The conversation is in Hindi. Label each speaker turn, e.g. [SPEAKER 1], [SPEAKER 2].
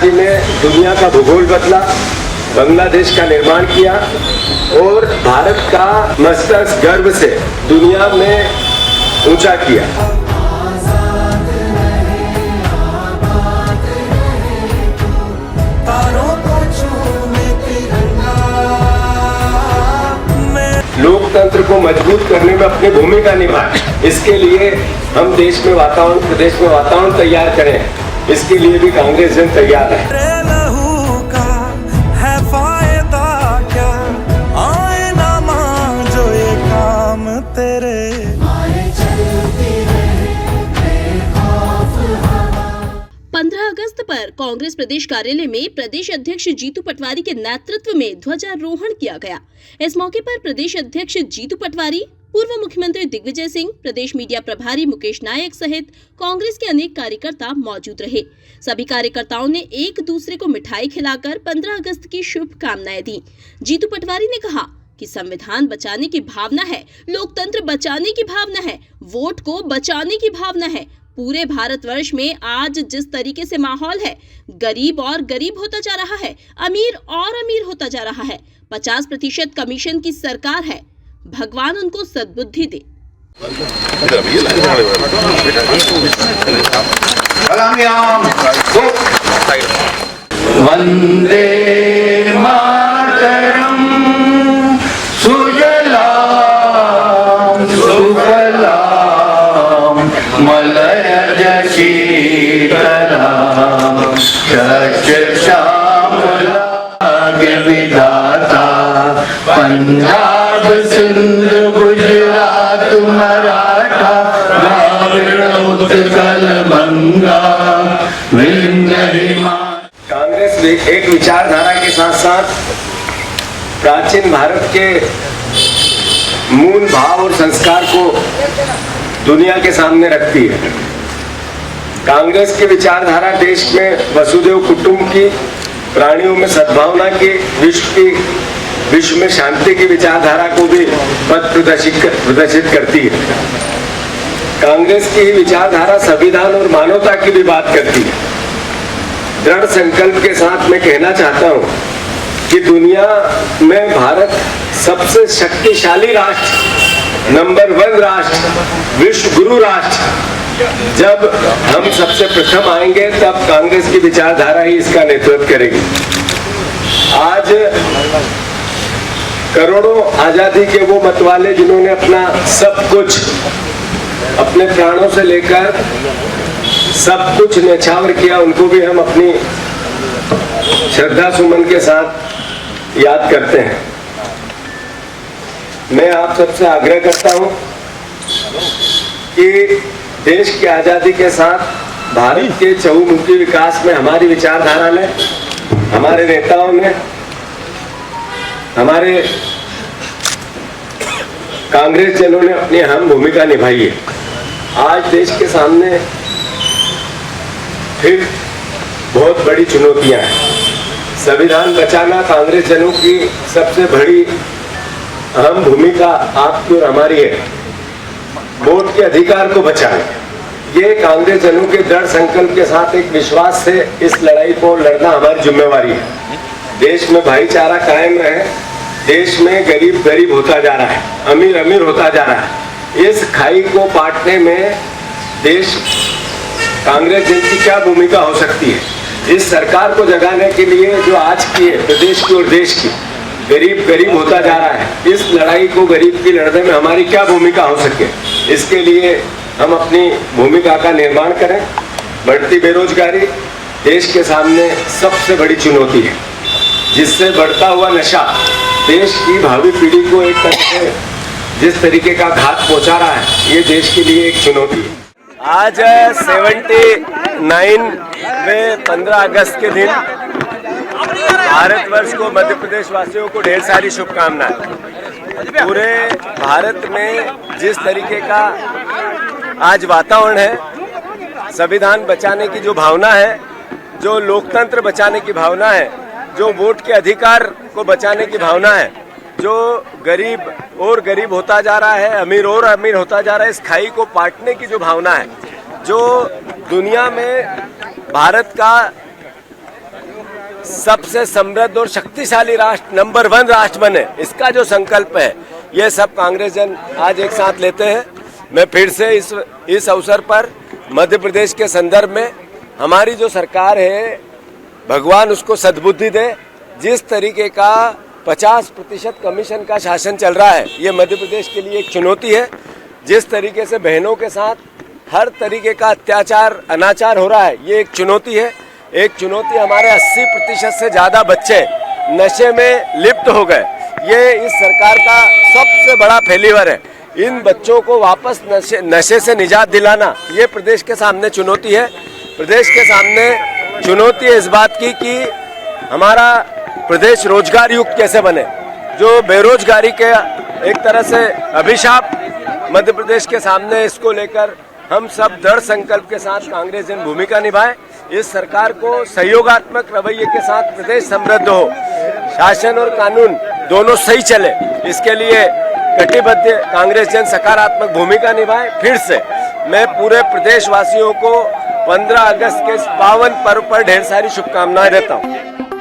[SPEAKER 1] जी ने दुनिया का भूगोल बदला, बांग्लादेश का निर्माण किया और भारत का मस्तक गर्व से दुनिया में ऊंचा किया। लोकतंत्र को मजबूत करने में अपनी भूमिका निभाएं। इसके लिए हम देश में वातावरण, प्रदेश में वातावरण तैयार करें। इसके लिए भी कांग्रेस जन तैयार है।
[SPEAKER 2] अगस्त पर कांग्रेस प्रदेश कार्यालय में प्रदेश अध्यक्ष जीतू पटवारी के नेतृत्व में ध्वजारोहण किया गया। इस मौके पर प्रदेश अध्यक्ष जीतू पटवारी, पूर्व मुख्यमंत्री दिग्विजय सिंह, प्रदेश मीडिया प्रभारी मुकेश नायक सहित कांग्रेस के अनेक कार्यकर्ता मौजूद रहे। सभी कार्यकर्ताओं ने एक दूसरे को मिठाई खिलाकर 15 अगस्त की शुभकामनाएं दी। जीतू पटवारी ने कहा कि संविधान बचाने की भावना है, लोकतंत्र बचाने की भावना है, वोट को बचाने की भावना है। पूरे भारतवर्ष में आज जिस तरीके से माहौल है, गरीब और गरीब होता जा रहा है, अमीर और अमीर होता जा रहा है। 50% कमीशन की सरकार है। भगवान उनको सद्बुद्धि दे।
[SPEAKER 3] वंदे मातरम सुजलाम सुफलाम मलयज शीतलाम शस्य श्यामलां विधाता पंजाब सिंध गुजरात मराठा द्राविड़ उत्कल बंगा विंध्य हिमालय।
[SPEAKER 1] कांग्रेस एक विचारधारा के साथ साथ प्राचीन भारत के मूल भाव और संस्कार को दुनिया के सामने रखती है। कांग्रेस की विचारधारा देश में वसुदेव कुटुंब की, प्राणियों में सद्भावना की, विश्व में शांति की विचारधारा को भी पथ प्रदर्शित करती है। कांग्रेस की विचारधारा संविधान और मानवता की भी बात करती है। दृढ़ संकल्प के साथ मैं कहना चाहता हूं कि दुनिया में भारत सबसे शक्तिशाली राष्ट्र, नंबर 1 राष्ट्र, विश्व गुरु राष्ट्र जब हम सबसे प्रथम आएंगे, तब कांग्रेस की विचारधारा ही इसका नेतृत्व करेगी। आज करोड़ों आजादी के वो मतवाले जिन्होंने अपना सब कुछ, अपने प्राणों से लेकर सब कुछ न्यौछावर किया, उनको भी हम अपनी श्रद्धा सुमन के साथ याद करते हैं। मैं आप सबसे आग्रह करता हूं कि देश की आजादी के साथ भारत के चहुमुखी विकास में हमारी विचारधारा ने, हमारे नेताओं ने, हमारे कांग्रेस जनों ने अपनी अहम भूमिका निभाई है। आज देश के सामने फिर बहुत बड़ी चुनौतियां हैं। संविधान बचाना कांग्रेस जनों की सबसे बड़ी अहम भूमिका आपकी और हमारी है। वोट के अधिकार को बचाना, ये कांग्रेस जनों के दृढ़ संकल्प के साथ एक विश्वास से इस लड़ाई को लड़ना हमारी जिम्मेवारी है। देश में भाईचारा कायम रहे, देश में गरीब गरीब होता जा रहा है, अमीर अमीर होता जा रहा है। इस खाई को पाटने में देश, कांग्रेस जन की क्या भूमिका हो सकती है? इस सरकार को जगाने के लिए जो आज की है, प्रदेश की और देश की, गरीब गरीब होता जा रहा है, इस लड़ाई को गरीब की लड़ने में हमारी क्या भूमिका हो सके, इसके लिए हम अपनी भूमिका का निर्माण करें। बढ़ती बेरोजगारी देश के सामने सबसे बड़ी चुनौती है, जिससे बढ़ता हुआ नशा देश की भावी पीढ़ी को एक तरह से जिस तरीके का घात पहुंचा रहा है, ये देश के लिए एक चुनौती है। आज 79 में 15 अगस्त के दिन भारतवर्ष को, मध्य प्रदेश वासियों को ढेर सारी शुभकामनाएं। पूरे भारत में जिस तरीके का आज वातावरण है, संविधान बचाने की जो भावना है, जो लोकतंत्र बचाने की भावना है, जो वोट के अधिकार को बचाने की भावना है, जो गरीब और गरीब होता जा रहा है, अमीर और अमीर होता जा रहा है, इस खाई को पाटने की जो भावना है, जो दुनिया में भारत का सबसे समृद्ध और शक्तिशाली राष्ट्र, नंबर 1 राष्ट्र बने, इसका जो संकल्प है, ये सब कांग्रेस जन आज एक साथ लेते हैं। मैं फिर से इस अवसर पर मध्य प्रदेश के संदर्भ में हमारी जो सरकार है, भगवान उसको सद्बुद्धि दे। जिस तरीके का 50% कमीशन का शासन चल रहा है, ये मध्य प्रदेश के लिए एक चुनौती है। जिस तरीके से बहनों के साथ हर तरीके का अत्याचार, अनाचार हो रहा है, ये एक चुनौती है। एक चुनौती, हमारे 80% से ज़्यादा बच्चे नशे में लिप्त हो गए, ये इस सरकार का सबसे बड़ा फेलिवर है। इन बच्चों को वापस नशे से निजात दिलाना, ये प्रदेश के सामने चुनौती है। प्रदेश के सामने चुनौती है इस बात की कि हमारा प्रदेश रोजगार युक्त कैसे बने। जो बेरोजगारी के एक तरह से अभिशाप मध्य प्रदेश के सामने, इसको लेकर हम सब दृढ़ संकल्प के साथ कांग्रेस जन भूमिका निभाए। इस सरकार को सहयोगात्मक रवैये के साथ प्रदेश समृद्ध हो, शासन और कानून दोनों सही चले, इसके लिए कटिबद्ध कांग्रेस जन सकारात्मक भूमिका निभाए। फिर से मैं पूरे प्रदेशवासियों को 15 अगस्त के इस पावन पर्व पर ढेर सारी शुभकामनाएं देता हूं।